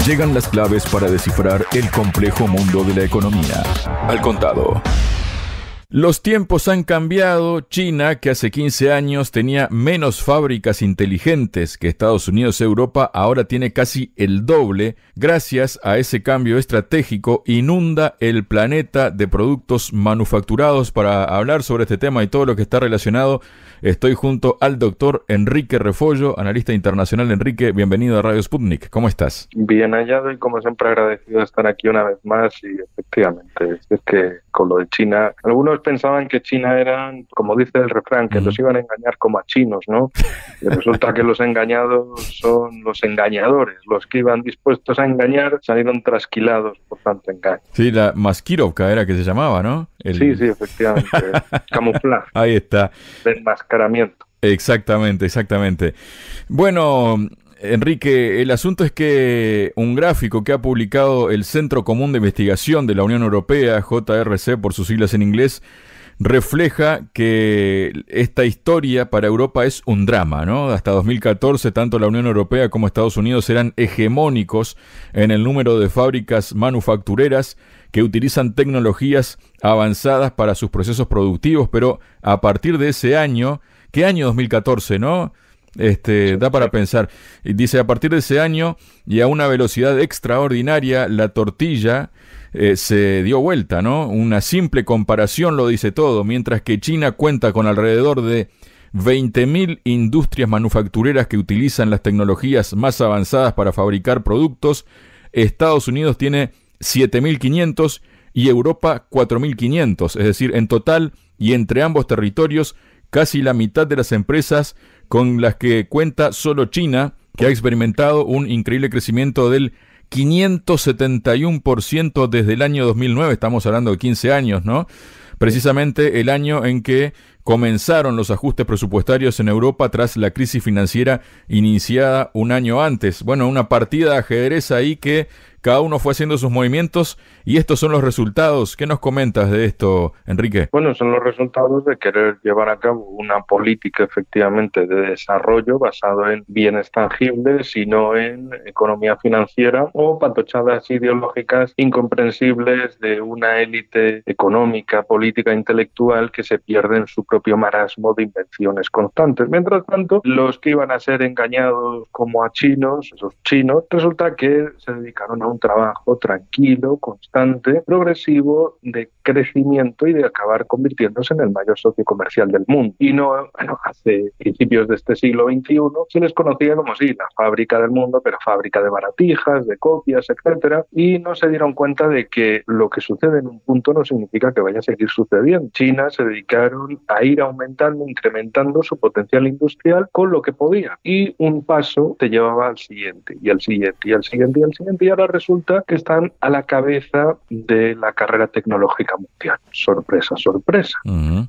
Llegan las claves para descifrar el complejo mundo de la economía. Al contado. Los tiempos han cambiado. China, que hace 15 años tenía menos fábricas inteligentes que Estados Unidos y Europa, ahora tiene casi el doble. Gracias a ese cambio estratégico, inunda el planeta de productos manufacturados. Para hablar sobre este tema y todo lo que está relacionado, estoy junto al doctor Enrique Refollo, analista internacional. Enrique, bienvenido a Radio Sputnik. ¿Cómo estás? Bien hallado y como siempre agradecido de estar aquí una vez más. Y efectivamente, es que con lo de China, algunos pensaban que China eran, como dice el refrán, que los iban a engañar como a chinos, ¿no? Y resulta que los engañados son los engañadores. Los que iban dispuestos a engañar salieron trasquilados por tanto engaño. Sí, la Maskirovka era que se llamaba, ¿no? Sí, efectivamente. Camuflaje. Ahí está. De enmascaramiento. Exactamente. Bueno, Enrique, el asunto es que un gráfico que ha publicado el Centro Común de Investigación de la Unión Europea, JRC por sus siglas en inglés, refleja que esta historia para Europa es un drama, ¿no? Hasta 2014, tanto la Unión Europea como Estados Unidos eran hegemónicos en el número de fábricas manufactureras que utilizan tecnologías avanzadas para sus procesos productivos, pero a partir de ese año, ¿qué año 2014, no? Da para pensar. Dice, a partir de ese año y a una velocidad extraordinaria, la tortilla se dio vuelta, ¿no? Una simple comparación lo dice todo. Mientras que China cuenta con alrededor de 20.000 industrias manufactureras que utilizan las tecnologías más avanzadas para fabricar productos, Estados Unidos tiene 7.500 y Europa 4.500. Es decir, en total y entre ambos territorios, casi la mitad de las empresas con las que cuenta solo China, que ha experimentado un increíble crecimiento del 571% desde el año 2009, estamos hablando de 15 años, ¿no? Precisamente el año en que comenzaron los ajustes presupuestarios en Europa tras la crisis financiera iniciada un año antes. Bueno, una partida de ajedrez ahí que cada uno fue haciendo sus movimientos y estos son los resultados. ¿Qué nos comentas de esto, Enrique? Bueno, son los resultados de querer llevar a cabo una política efectivamente de desarrollo basado en bienes tangibles y no en economía financiera o patochadas ideológicas incomprensibles de una élite económica, política, intelectual que se pierde en su propio marasmo de invenciones constantes. Mientras tanto, los que iban a ser engañados como a chinos, esos chinos, resulta que se dedicaron a un trabajo tranquilo, constante, progresivo, de crecimiento y de acabar convirtiéndose en el mayor socio comercial del mundo. Y no, bueno, hace principios de este siglo XXI se les conocía como sí, la fábrica del mundo, pero fábrica de baratijas, de copias, etcétera, y no se dieron cuenta de que lo que sucede en un punto no significa que vaya a seguir sucediendo. China se dedicaron a ir aumentando, incrementando su potencial industrial con lo que podía. Y un paso te llevaba al siguiente, y al siguiente, y al siguiente, y al siguiente, y ahora resulta que están a la cabeza de la carrera tecnológica mundial. Sorpresa.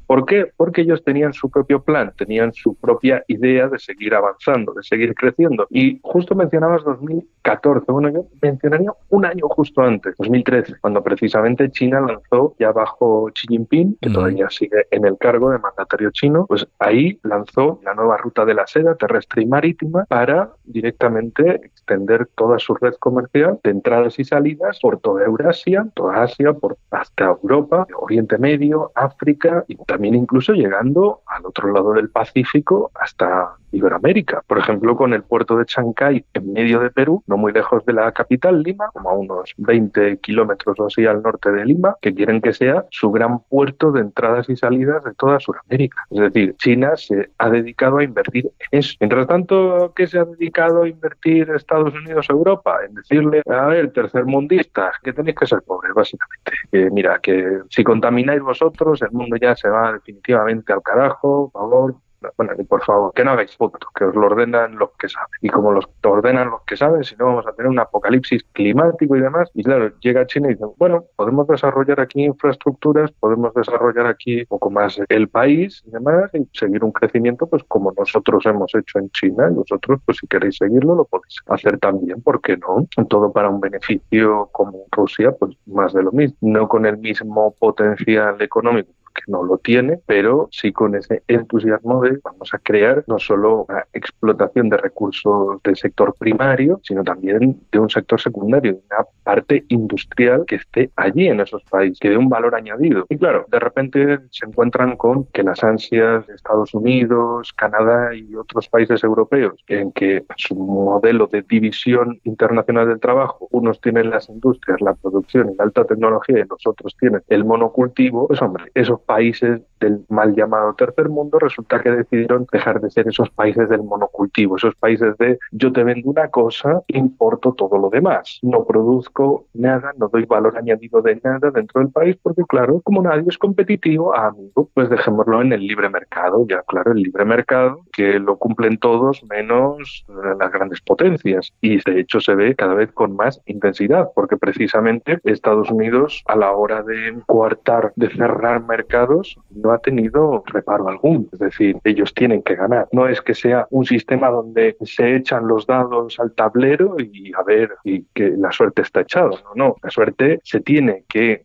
¿Por qué? Porque ellos tenían su propio plan, tenían su propia idea de seguir avanzando, de seguir creciendo. Y justo mencionabas 2014, bueno, yo mencionaría un año justo antes, 2013, cuando precisamente China lanzó, ya bajo Xi Jinping, que todavía sigue en el cargo de mandatario chino, pues ahí lanzó la nueva ruta de la seda terrestre y marítima para directamente extender toda su red comercial de entradas y salidas por toda Eurasia, toda Asia, hasta Europa, Oriente Medio, África y también incluso llegando al otro lado del Pacífico hasta Iberoamérica. Por ejemplo, con el puerto de Chancay en medio de Perú, no muy lejos de la capital, Lima, como a unos 20 kilómetros o así al norte de Lima, que quieren que sea su gran puerto de entradas y salidas de toda Sudamérica. Es decir, China se ha dedicado a invertir en eso. Mientras tanto, ¿qué se ha dedicado a invertir Estados Unidos o Europa? En decirle, a ver, tercermundistas, que tenéis que ser pobres, básicamente. Mira, que si contamináis vosotros, el mundo ya se va definitivamente al carajo, por favor. Bueno, y por favor, que no hagáis fotos, que os lo ordenan los que saben. Y como los ordenan los que saben, si no vamos a tener un apocalipsis climático y demás. Y claro, llega China y dice, bueno, podemos desarrollar aquí infraestructuras, podemos desarrollar aquí un poco más el país y demás, y seguir un crecimiento pues como nosotros hemos hecho en China. Y vosotros, pues si queréis seguirlo, lo podéis hacer también, ¿por qué no? Todo para un beneficio como Rusia, pues más de lo mismo. No con el mismo potencial económico, que no lo tiene, pero sí con ese entusiasmo de vamos a crear no solo una explotación de recursos del sector primario, sino también de un sector secundario, de una parte industrial que esté allí en esos países, que dé un valor añadido. Y claro, de repente se encuentran con que las ansias de Estados Unidos, Canadá y otros países europeos, en que su modelo de división internacional del trabajo, unos tienen las industrias, la producción y la alta tecnología y los otros tienen el monocultivo, pues hombre, esos países del mal llamado tercer mundo resulta que decidieron dejar de ser esos países del monocultivo, esos países de yo te vendo una cosa, importo todo lo demás, no produzco nada, no doy valor añadido de nada dentro del país porque claro, como nadie es competitivo, amigo, pues dejémoslo en el libre mercado, ya claro, el libre mercado que lo cumplen todos menos las grandes potencias y de hecho se ve cada vez con más intensidad porque precisamente Estados Unidos a la hora de coartar, de cerrar mercados no ha tenido reparo algún, es decir, ellos tienen que ganar, no es que sea un sistema donde se echan los dados al tablero y a ver, y que la suerte está echada, no, la suerte se tiene que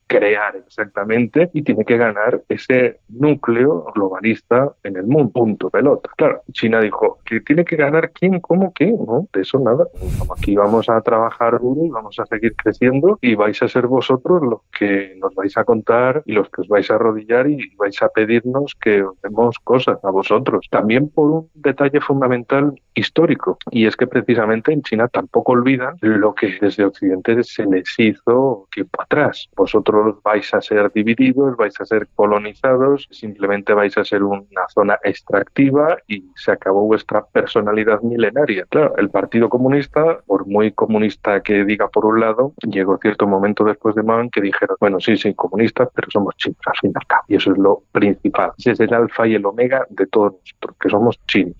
crear exactamente y tiene que ganar ese núcleo globalista en el mundo, punto, pelota. Claro, China dijo que tiene que ganar quién, cómo, qué, no, de eso nada. Aquí vamos a trabajar duro y vamos a seguir creciendo y vais a ser vosotros los que nos vais a contar y los que os vais a arrodillar y vais a pedirnos que os demos cosas a vosotros. También por un detalle fundamental histórico y es que precisamente en China tampoco olvidan lo que desde Occidente se les hizo tiempo atrás. Vosotros vais a ser divididos, vais a ser colonizados, simplemente vais a ser una zona extractiva y se acabó vuestra personalidad milenaria. Claro, el Partido Comunista, por muy comunista que diga por un lado, llegó cierto momento después de Mao en que dijeron, bueno, sí, comunistas, pero somos chinos al fin y al cabo. Y eso es lo principal. Ese es el alfa y el omega de todos nosotros, que somos chinos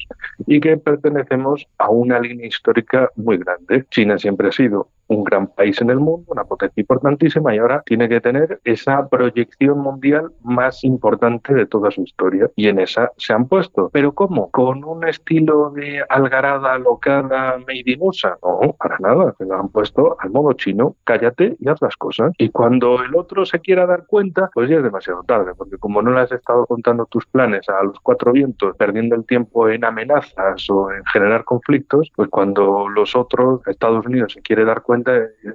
y que pertenecemos a una línea histórica muy grande. China siempre ha sido un gran país en el mundo, una potencia importantísima y ahora tiene que tener esa proyección mundial más importante de toda su historia y en esa se han puesto. ¿Pero cómo? ¿Con un estilo de algarada alocada made in USA? No, para nada. Se lo han puesto al modo chino, cállate y haz las cosas. Y cuando el otro se quiera dar cuenta, pues ya es demasiado tarde, porque como no le has estado contando tus planes a los cuatro vientos, perdiendo el tiempo en amenazas o en generar conflictos, pues cuando los otros, Estados Unidos, se quiere dar cuenta,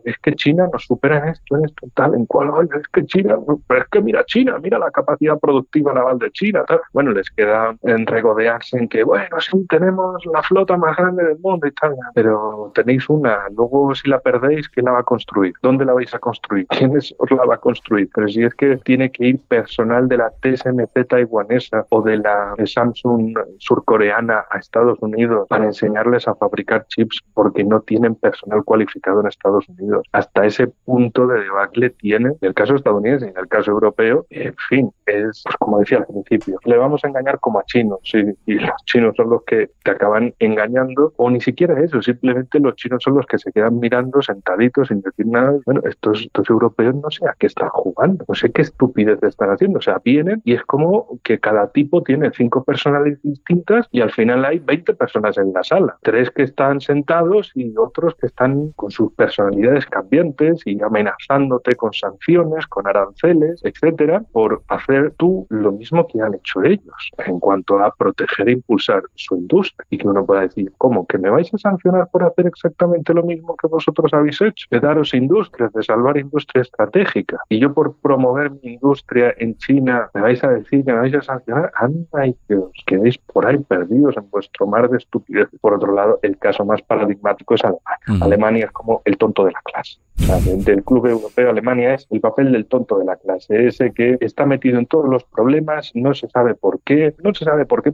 es que China nos supera en esto, tal, en cual, es que China, pero es que mira China, mira la capacidad productiva naval de China, tal. Bueno, les queda en regodearse en que, bueno, sí, tenemos la flota más grande del mundo y tal, pero tenéis una, luego si la perdéis, ¿quién la va a construir? ¿Dónde la vais a construir? ¿Quién os la va a construir? Pero si es que tiene que ir personal de la TSMC taiwanesa o de la Samsung surcoreana a Estados Unidos para enseñarles a fabricar chips porque no tienen personal cualificado en Estados Unidos. Hasta ese punto de debacle tiene, en el caso estadounidense y en el caso europeo, en fin, es pues, como decía al principio, le vamos a engañar como a chinos, ¿sí? Y los chinos son los que te acaban engañando, o ni siquiera eso, simplemente los chinos son los que se quedan mirando sentaditos sin decir nada. Bueno, estos europeos no sé a qué están jugando, no sé qué estupidez están haciendo, o sea, vienen y es como que cada tipo tiene 5 personalidades distintas y al final hay 20 personas en la sala, 3 que están sentados y otros que están con sus personalidades cambiantes y amenazándote con sanciones, con aranceles, etcétera, por hacer tú lo mismo que han hecho ellos en cuanto a proteger e impulsar su industria. Y que uno pueda decir, ¿cómo? ¿Que me vais a sancionar por hacer exactamente lo mismo que vosotros habéis hecho? De daros industrias, de salvar industria estratégica. Y yo por promover mi industria en China, ¿me vais a decir que me vais a sancionar? Anda y que os quedéis por ahí perdidos en vuestro mar de estupidez. Por otro lado, el caso más paradigmático es Alemania. Alemania es como el tonto de la clase. O sea, del club europeo, Alemania es el papel del tonto de la clase, ese que está metido en todos los problemas, no se sabe por qué,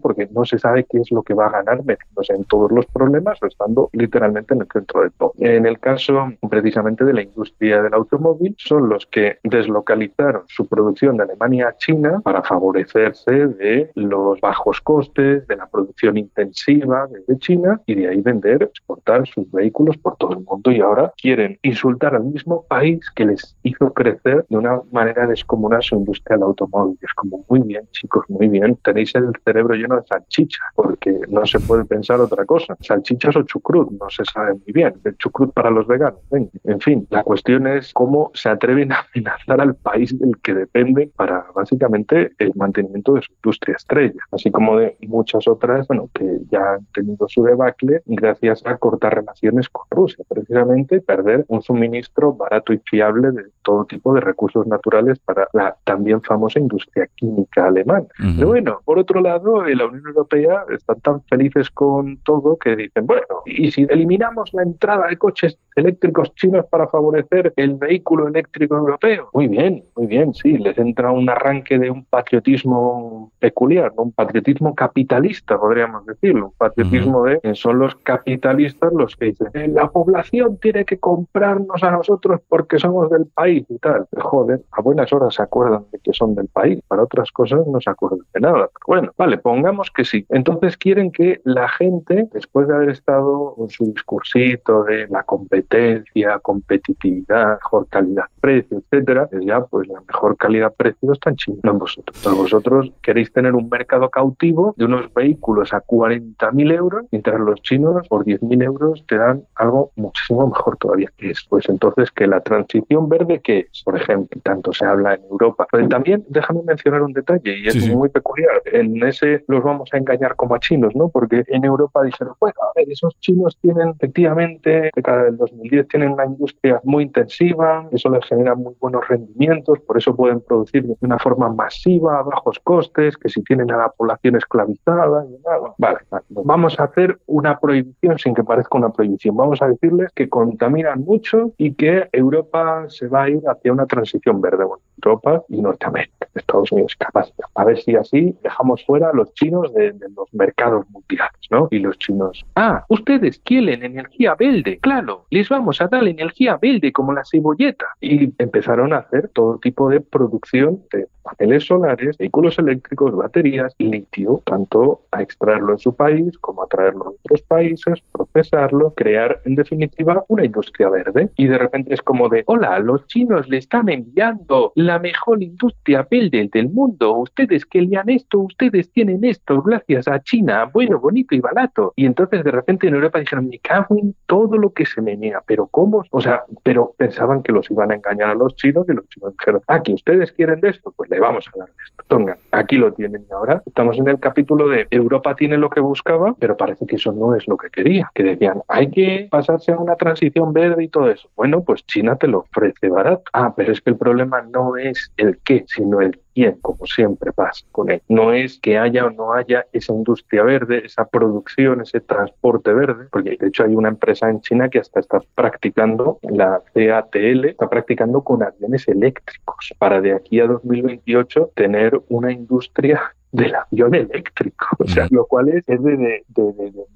porque no se sabe qué es lo que va a ganar metiéndose en todos los problemas o estando literalmente en el centro de todo. En el caso precisamente de la industria del automóvil, son los que deslocalizaron su producción de Alemania a China para favorecerse de los bajos costes, de la producción intensiva desde China y de ahí vender, exportar sus vehículos por todo el mundo y ahora Europa quieren insultar al mismo país que les hizo crecer de una manera descomunal su industria del automóvil. Es como, muy bien, chicos, muy bien, tenéis el cerebro lleno de salchicha, porque no se puede pensar otra cosa. Salchichas o chucrut, no se sabe muy bien. El chucrut para los veganos. En fin, la cuestión es cómo se atreven a amenazar al país del que dependen para, básicamente, el mantenimiento de su industria estrella, así como de muchas otras, bueno, que ya han tenido su debacle gracias a cortar relaciones con Rusia, precisamente perder un suministro barato y fiable de todo tipo de recursos naturales para la también famosa industria química alemana. Pero bueno, por otro lado, la Unión Europea están tan felices con todo que dicen, bueno, ¿y si eliminamos la entrada de coches eléctricos chinos para favorecer el vehículo eléctrico europeo? Muy bien, sí, les entra un arranque de un patriotismo peculiar, ¿no? Un patriotismo capitalista, podríamos decirlo, un patriotismo de son los capitalistas los que dicen la población tiene que comprarnos a nosotros porque somos del país y tal. Joder, a buenas horas se acuerdan de que son del país, para otras cosas no se acuerdan de nada. Pero bueno, vale, pongamos que sí. Entonces quieren que la gente, después de haber estado con su discursito de la competencia, competitividad, mejor calidad-precio, etcétera, pues ya, pues la mejor calidad-precio está en China, no en vosotros. Entonces vosotros queréis tener un mercado cautivo de unos vehículos a 40.000 euros, mientras los chinos por 10.000 euros te dan algo muchísimo mejor todavía que es. Pues entonces que la transición verde, que es, por ejemplo, tanto se habla en Europa, pero también déjame mencionar un detalle y es muy peculiar. En ese los vamos a engañar como a chinos, ¿no? Porque en Europa dijeron, bueno, a ver, esos chinos tienen efectivamente, de cada del 2010 tienen una industria muy intensiva, eso les genera muy buenos rendimientos, por eso pueden producir de una forma masiva, a bajos costes, que si tienen a la población esclavizada y nada. Vale, vamos a hacer una prohibición sin que parezca una prohibición. Vamos a decirles que contaminan mucho y que Europa se va a ir hacia una transición verde. Bueno, Europa y Norteamérica, Estados Unidos, capaz. A ver si así dejamos fuera a los chinos de los mercados mundiales, ¿no? Y los chinos, ustedes quieren energía verde, claro, les vamos a dar energía verde como la cebolleta. Y empezaron a hacer todo tipo de producción de paneles solares, vehículos eléctricos, baterías, litio, tanto a extraerlo en su país como a traerlo a otros países, procesarlo, crear en definitiva una industria verde. Y de repente es como de, hola, los chinos le están enviando la mejor industria verde del mundo, ustedes querían esto, ustedes tienen esto, gracias a China, bueno, bonito y barato. Y entonces de repente en Europa dijeron, me cago en todo lo que se menea, pero ¿cómo? O sea, pero pensaban que los iban a engañar a los chinos y los chinos dijeron, que ustedes quieren de esto, pues le vamos a dar de esto. Tonga, aquí lo tienen. Y ahora estamos en el capítulo de Europa tiene lo que buscaba, pero parece que eso no es lo que quería. Que decían, hay que pasarse a una transición verde y todo eso. Bueno, pues China te lo ofrece barato. Pero es que el problema no es el qué, sino el quién, como siempre pasa con él. No es que haya o no haya esa industria verde, esa producción, ese transporte verde, porque de hecho hay una empresa en China que hasta está practicando, la CATL, está practicando con aviones eléctricos para de aquí a 2028 tener una industria del avión eléctrico, o sea, lo cual es de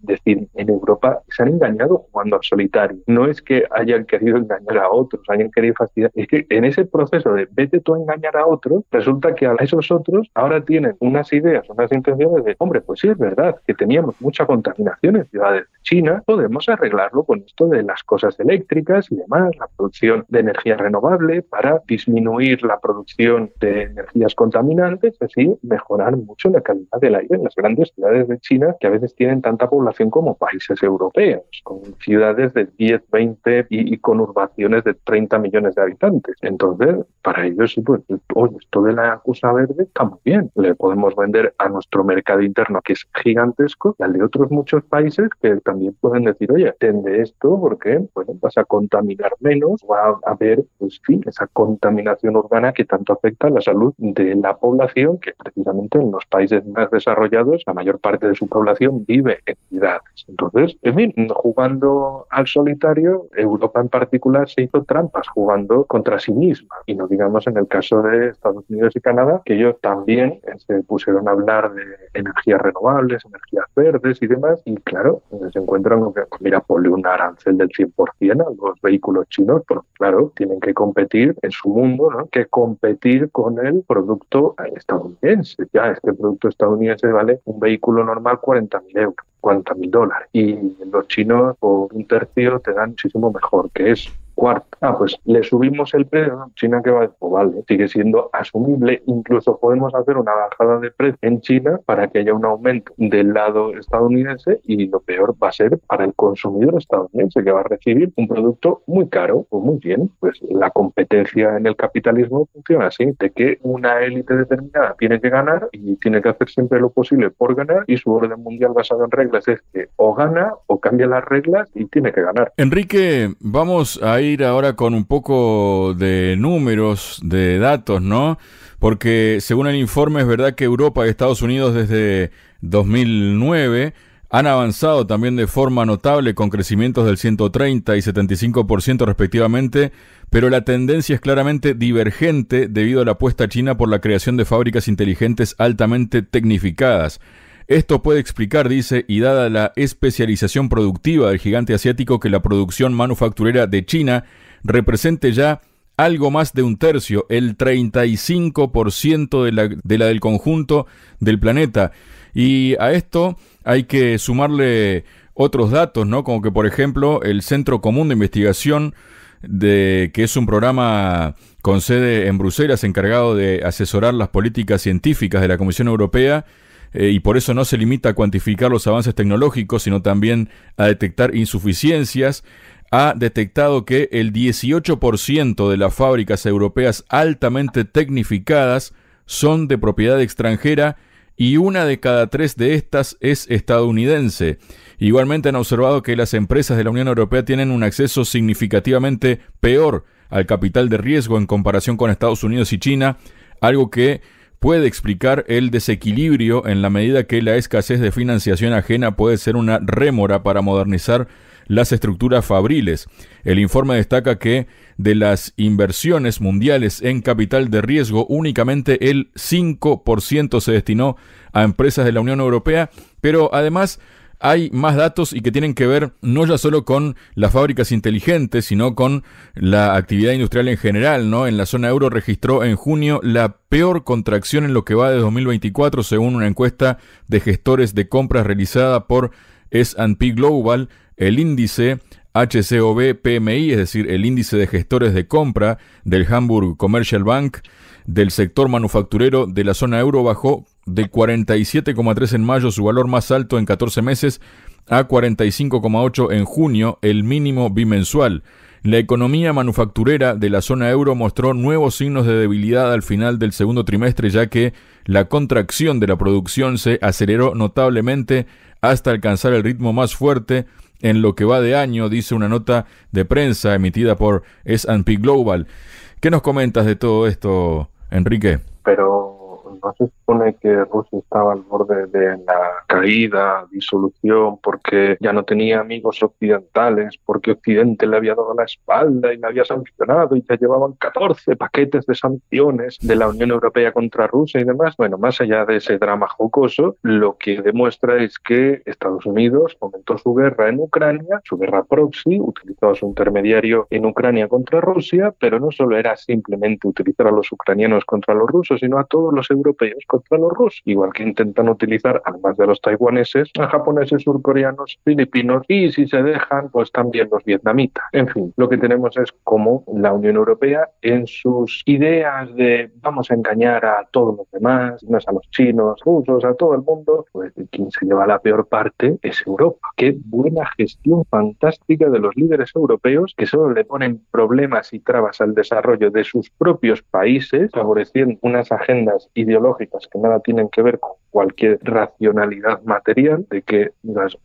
decir, en Europa se han engañado jugando al solitario, no es que hayan querido engañar a otros, hayan querido fastidiar, es que en ese proceso de vete tú a engañar a otros, resulta que a esos otros ahora tienen unas ideas, unas intenciones de, hombre, pues sí es verdad que teníamos mucha contaminación en ciudades de China, podemos arreglarlo con esto de las cosas eléctricas y demás, la producción de energía renovable para disminuir la producción de energías contaminantes, así mejorar mucho la calidad del aire en las grandes ciudades de China, que a veces tienen tanta población como países europeos, con ciudades de 10, 20 y conurbaciones de 30 millones de habitantes. Entonces, para ellos, pues, oye, esto de la cosa verde está muy bien. Le podemos vender a nuestro mercado interno, que es gigantesco, y al de otros muchos países que también pueden decir, oye, ten de esto porque, bueno, vas a contaminar menos, va a haber, pues sí, esa contaminación urbana que tanto afecta a la salud de la población, que precisamente en los países más desarrollados, la mayor parte de su población vive en ciudades. Entonces, en fin, jugando al solitario, Europa en particular se hizo trampas jugando contra sí misma. Y no digamos en el caso de Estados Unidos y Canadá, que ellos también se pusieron a hablar de energías renovables, energías verdes y demás. Y claro, se encuentran con que, mira, ponle un arancel del 100% a los vehículos chinos, porque claro, tienen que competir en su mundo, ¿no? Que competir con el producto estadounidense. Ya que el producto estadounidense vale un vehículo normal 40.000 euros. $40.000 y los chinos por un tercio te dan muchísimo mejor que eso. Cuarto, pues le subimos el precio, ¿no? China que va, pues vale, sigue siendo asumible, incluso podemos hacer una bajada de precio en China para que haya un aumento del lado estadounidense y lo peor va a ser para el consumidor estadounidense que va a recibir un producto muy caro o muy bien. Pues la competencia en el capitalismo funciona así, de que una élite determinada tiene que ganar y tiene que hacer siempre lo posible por ganar y su orden mundial basado en reglas es que o gana o cambia las reglas y tiene que ganar. Enrique, vamos a ir ahora con un poco de números, de datos, ¿no? Porque según el informe es verdad que Europa y Estados Unidos desde 2009 han avanzado también de forma notable con crecimientos del 130 y 75% respectivamente, pero la tendencia es claramente divergente debido a la apuesta china por la creación de fábricas inteligentes altamente tecnificadas. Esto puede explicar, dice, y dada la especialización productiva del gigante asiático, que la producción manufacturera de China represente ya algo más de un tercio, el 35% de la del conjunto del planeta. Y a esto hay que sumarle otros datos, ¿no? Como que, por ejemplo, el Centro Común de Investigación, que es un programa con sede en Bruselas encargado de asesorar las políticas científicas de la Comisión Europea, y por eso no se limita a cuantificar los avances tecnológicos, sino también a detectar insuficiencias, ha detectado que el 18% de las fábricas europeas altamente tecnificadas son de propiedad extranjera y 1 de cada 3 de estas es estadounidense. Igualmente han observado que las empresas de la Unión Europea tienen un acceso significativamente peor al capital de riesgo en comparación con Estados Unidos y China, algo que puede explicar el desequilibrio en la medida que la escasez de financiación ajena puede ser una rémora para modernizar las estructuras fabriles. El informe destaca que de las inversiones mundiales en capital de riesgo, únicamente el 5% se destinó a empresas de la Unión Europea, pero además hay más datos y que tienen que ver no ya solo con las fábricas inteligentes, sino con la actividad industrial en general, ¿no? En la zona euro registró en junio la peor contracción en lo que va de 2024, según una encuesta de gestores de compras realizada por S&P Global. El índice HCOB PMI, es decir, el índice de gestores de compra del Hamburg Commercial Bank del sector manufacturero de la zona euro, bajó de 47,3 en mayo, su valor más alto en 14 meses, a 45,8 en junio, el mínimo bimensual. La economía manufacturera de la zona euro mostró nuevos signos de debilidad al final del segundo trimestre, ya que la contracción de la producción se aceleró notablemente hasta alcanzar el ritmo más fuerte en lo que va de año, dice una nota de prensa emitida por S&P Global. ¿Qué nos comentas de todo esto, Enrique? Pero no se supone que Rusia estaba al borde de la caída, disolución, porque ya no tenía amigos occidentales, porque Occidente le había dado la espalda y le había sancionado y ya llevaban 14 paquetes de sanciones de la Unión Europea contra Rusia y demás. Bueno, más allá de ese drama jocoso, lo que demuestra es que Estados Unidos fomentó su guerra en Ucrania, su guerra proxy, utilizó a su intermediario en Ucrania contra Rusia, pero no solo era simplemente utilizar a los ucranianos contra los rusos, sino a todos los europeos contra los rusos, igual que intentan utilizar, además de los taiwaneses, a japoneses, surcoreanos, filipinos y, si se dejan, pues también los vietnamitas. En fin, lo que tenemos es como la Unión Europea, en sus ideas de vamos a engañar a todos los demás, no es a los chinos, rusos, a todo el mundo, pues quien se lleva la peor parte es Europa. Qué buena gestión fantástica de los líderes europeos, que solo le ponen problemas y trabas al desarrollo de sus propios países, favoreciendo unas agendas ideológicas que nada tienen que ver con cualquier racionalidad material, de que,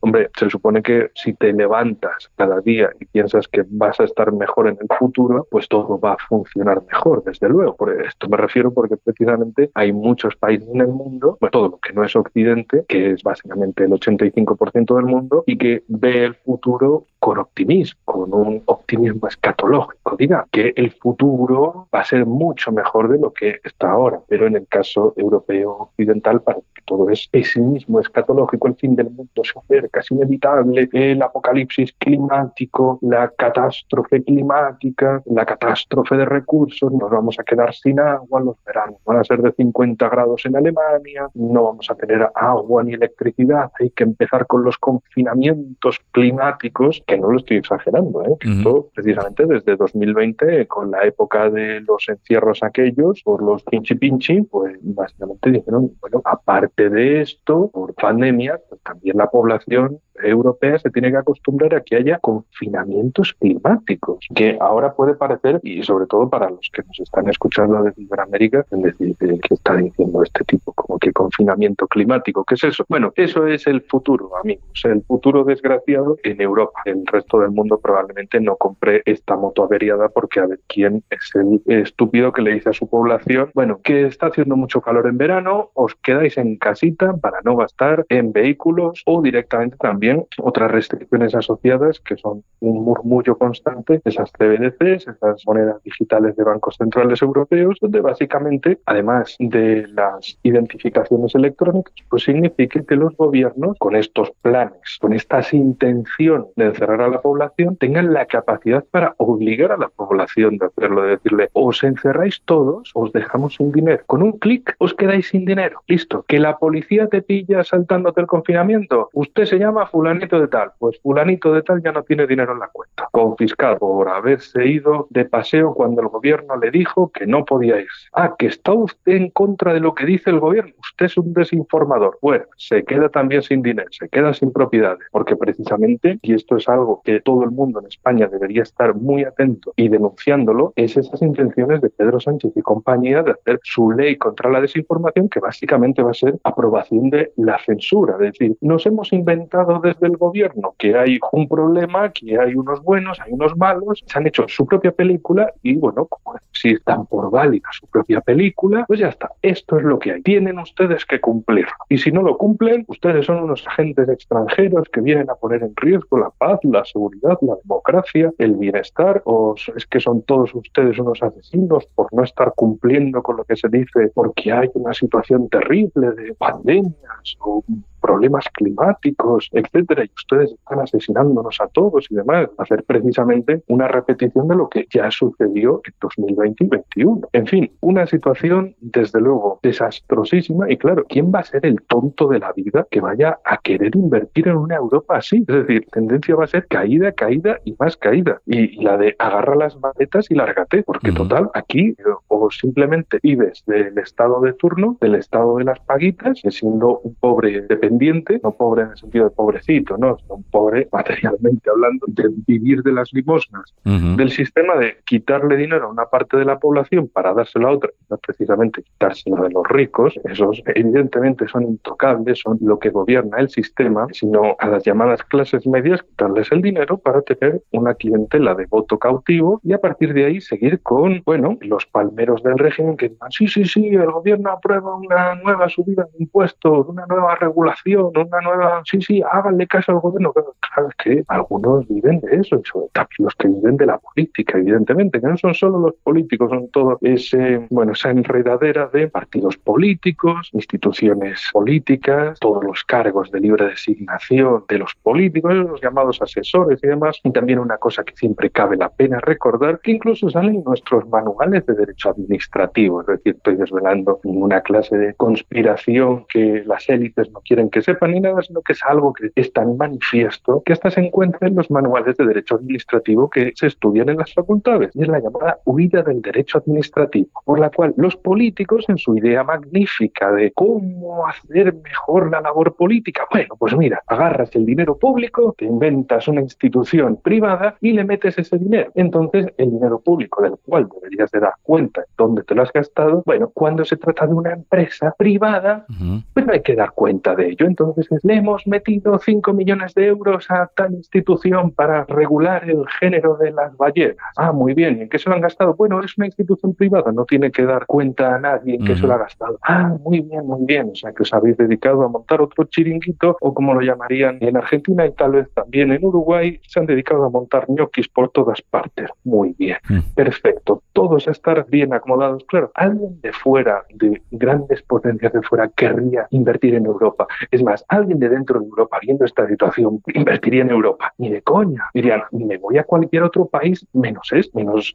hombre, se supone que si te levantas cada día y piensas que vas a estar mejor en el futuro, pues todo va a funcionar mejor, desde luego. Por esto me refiero porque precisamente hay muchos países en el mundo, pues todo lo que no es Occidente, que es básicamente el 85% del mundo, y que ve el futuro con optimismo, con un optimismo escatológico, diga, que el futuro va a ser mucho mejor de lo que está ahora. Pero en el caso caso europeo occidental, para que todo es pesimismo escatológico, el fin del mundo se acerca, es inevitable, el apocalipsis climático, la catástrofe climática, la catástrofe de recursos, nos vamos a quedar sin agua, los veranos van a ser de 50 grados en Alemania, no vamos a tener agua ni electricidad, hay que empezar con los confinamientos climáticos, que no lo estoy exagerando, que esto precisamente desde 2020, con la época de los encierros aquellos, por los pinchi, pues básicamente dijeron, bueno, aparte de esto, por pandemia, pues también la población europea se tiene que acostumbrar a que haya confinamientos climáticos, que ahora puede parecer, y sobre todo para los que nos están escuchando desde Iberoamérica, es decir, ¿qué está diciendo este tipo? Como que confinamiento climático, ¿qué es eso? Bueno, eso es el futuro, amigos, el futuro desgraciado en Europa. El resto del mundo probablemente no compre esta moto averiada, porque a ver quién es el estúpido que le dice a su población, bueno, que está haciendo mucho calor en verano, os quedáis en casita para no gastar en vehículos, o directamente también otras restricciones asociadas que son un murmullo constante, esas CBDCs, esas monedas digitales de bancos centrales europeos, donde básicamente, además de las identificaciones electrónicas, pues significa que los gobiernos, con estos planes, con estas intenciones de encerrar a la población, tengan la capacidad para obligar a la población de hacerlo, de decirle, os encerráis todos, os dejamos sin dinero. Con un clic os quedáis sin dinero. Listo. Que la policía te pilla saltándote el confinamiento. Usted se llama fulanito de tal, pues fulanito de tal ya no tiene dinero en la cuenta, confiscado por haberse ido de paseo cuando el gobierno le dijo que no podía irse. Que está usted en contra de lo que dice el gobierno, usted es un desinformador. Bueno, se queda también sin dinero, se queda sin propiedades, porque precisamente, y esto es algo que todo el mundo en España debería estar muy atento y denunciándolo, es esas intenciones de Pedro Sánchez y compañía de hacer su ley contra la desinformación, que básicamente va a ser aprobación de la censura. Es decir, nos hemos inventado desde el gobierno que hay un problema, que hay unos buenos, hay unos malos, se han hecho su propia película y bueno, como si dan por válida su propia película, pues ya está, esto es lo que hay, tienen ustedes que cumplirlo, y si no lo cumplen, ustedes son unos agentes extranjeros que vienen a poner en riesgo la paz, la seguridad, la democracia, el bienestar, o es que son todos ustedes unos asesinos por no estar cumpliendo con lo que se dice porque hay una situación terrible de pandemias o problemas climáticos, etcétera, y ustedes están asesinándonos a todos y demás. Hacer precisamente una repetición de lo que ya sucedió en 2020 y 2021. En fin, una situación, desde luego, desastrosísima, y claro, ¿quién va a ser el tonto de la vida que vaya a querer invertir en una Europa así? Es decir, tendencia va a ser caída, caída y más caída. Y la de agarra las maletas y lárgate, porque total, aquí o simplemente vives del estado de turno, del estado de las paguitas, que siendo un pobre dependiente, no pobre en el sentido de pobrecito, no, sino un pobre materialmente hablando, de vivir de las limosnas, del sistema de quitarle dinero a una parte de la población para dárselo a otra, no precisamente quitárselo de los ricos, esos evidentemente son intocables, son lo que gobierna el sistema, sino a las llamadas clases medias quitarles el dinero para tener una clientela de voto cautivo y a partir de ahí seguir con, bueno, los palmeros del régimen que digan, sí, el gobierno aprueba una nueva subida de impuestos, una nueva regulación, una nueva, háganle caso al gobierno. Claro, es que algunos viven de eso, y sobre todo los que viven de la política, evidentemente, que no son solo los políticos, son todo esa enredadera de partidos políticos, instituciones políticas, todos los cargos de libre designación de los políticos, los llamados asesores y demás. Y también una cosa que siempre cabe la pena recordar, que incluso salen nuestros manuales de derecho administrativo, es decir, estoy desvelando ninguna clase de conspiración que las élites no quieren que sepan ni nada, sino que es algo que es tan manifiesto que hasta se encuentra en los manuales de derecho administrativo que se estudian en las facultades, y es la llamada huida del derecho administrativo, por la cual los políticos, en su idea magnífica de cómo hacer mejor la labor política, bueno, pues mira, agarras el dinero público, te inventas una institución privada y le metes ese dinero. Entonces, el dinero público del cual deberías de dar cuenta de dónde te lo has gastado, bueno, cuando se trata de una empresa privada, pues no hay que dar cuenta de ello. ello entonces es, le hemos metido 5 millones de euros a tal institución para regular el género de las ballenas. Ah, muy bien. ¿Y en qué se lo han gastado? Bueno, es una institución privada, no tiene que dar cuenta a nadie en qué se lo ha gastado. Ah, muy bien, muy bien. O sea, que os habéis dedicado a montar otro chiringuito, o como lo llamarían en Argentina y tal vez también en Uruguay, se han dedicado a montar ñoquis por todas partes. Muy bien. Perfecto. Todos a estar bien acomodados. Claro, alguien de fuera, de grandes potencias de fuera, querría invertir en Europa. Es más, alguien de dentro de Europa, viendo esta situación, invertiría en Europa. Ni de coña. Dirían, me voy a cualquier otro país menos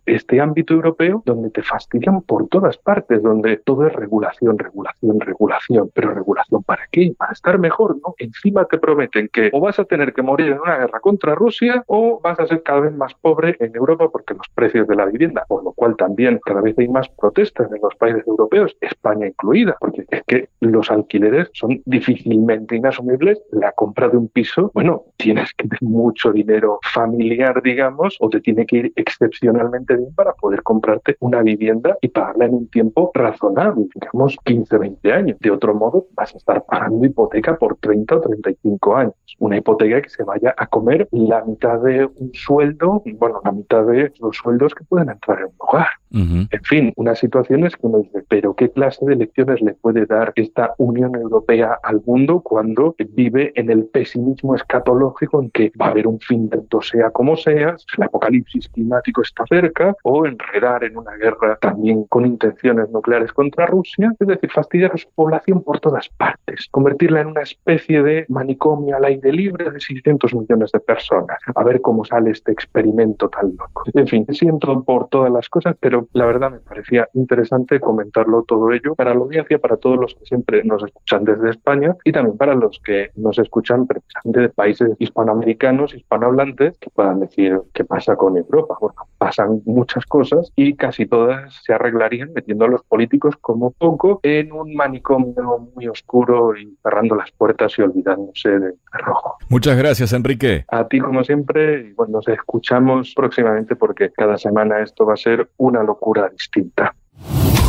este ámbito europeo donde te fastidian por todas partes, donde todo es regulación, regulación, regulación. ¿Pero regulación para qué? Para estar mejor, ¿no? Encima te prometen que o vas a tener que morir en una guerra contra Rusia o vas a ser cada vez más pobre en Europa porque los precios de la vivienda, por lo cual también cada vez hay más protestas en los países europeos, España incluida, porque es que los alquileres son difícilmente inasumibles. La compra de un piso, bueno, tienes que tener mucho dinero familiar, digamos, o te tiene que ir excepcionalmente bien para poder comprarte una vivienda y pagarla en un tiempo razonable, digamos 15, 20 años. De otro modo, vas a estar pagando hipoteca por 30 o 35 años. Una hipoteca que se vaya a comer la mitad de un sueldo, bueno, la mitad de los sueldos que pueden entrar en un hogar. En fin, unas situaciones que uno dice, pero ¿qué clase de lecciones le puede dar esta Unión Europea al mundo cuando vive en el pesimismo escatológico en que va a haber un fin tanto sea como sea, el apocalipsis climático está cerca, o enredar en una guerra también con intenciones nucleares contra Rusia? Es decir, fastidiar a su población por todas partes, convertirla en una especie de manicomio al aire libre de 600 millones de personas. A ver cómo sale este experimento tan loco. En fin, siento por todas las cosas, pero la verdad me parecía interesante comentarlo todo ello para la audiencia, para todos los que siempre nos escuchan desde España y también para los que nos escuchan precisamente de países hispanoamericanos, hispanohablantes, que puedan decir qué pasa con Europa. Bueno, pasan muchas cosas y casi todas se arreglarían metiendo a los políticos como poco en un manicomio muy oscuro y cerrando las puertas y olvidándose de rojo. Muchas gracias, Enrique. A ti, como siempre, y bueno, nos escuchamos próximamente porque cada semana esto va a ser una locura distinta.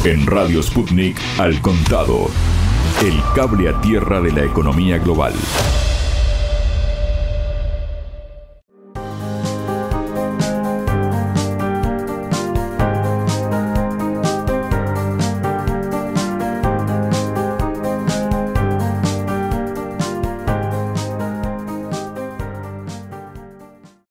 En Radio Sputnik, Al Contado, el cable a tierra de la economía global.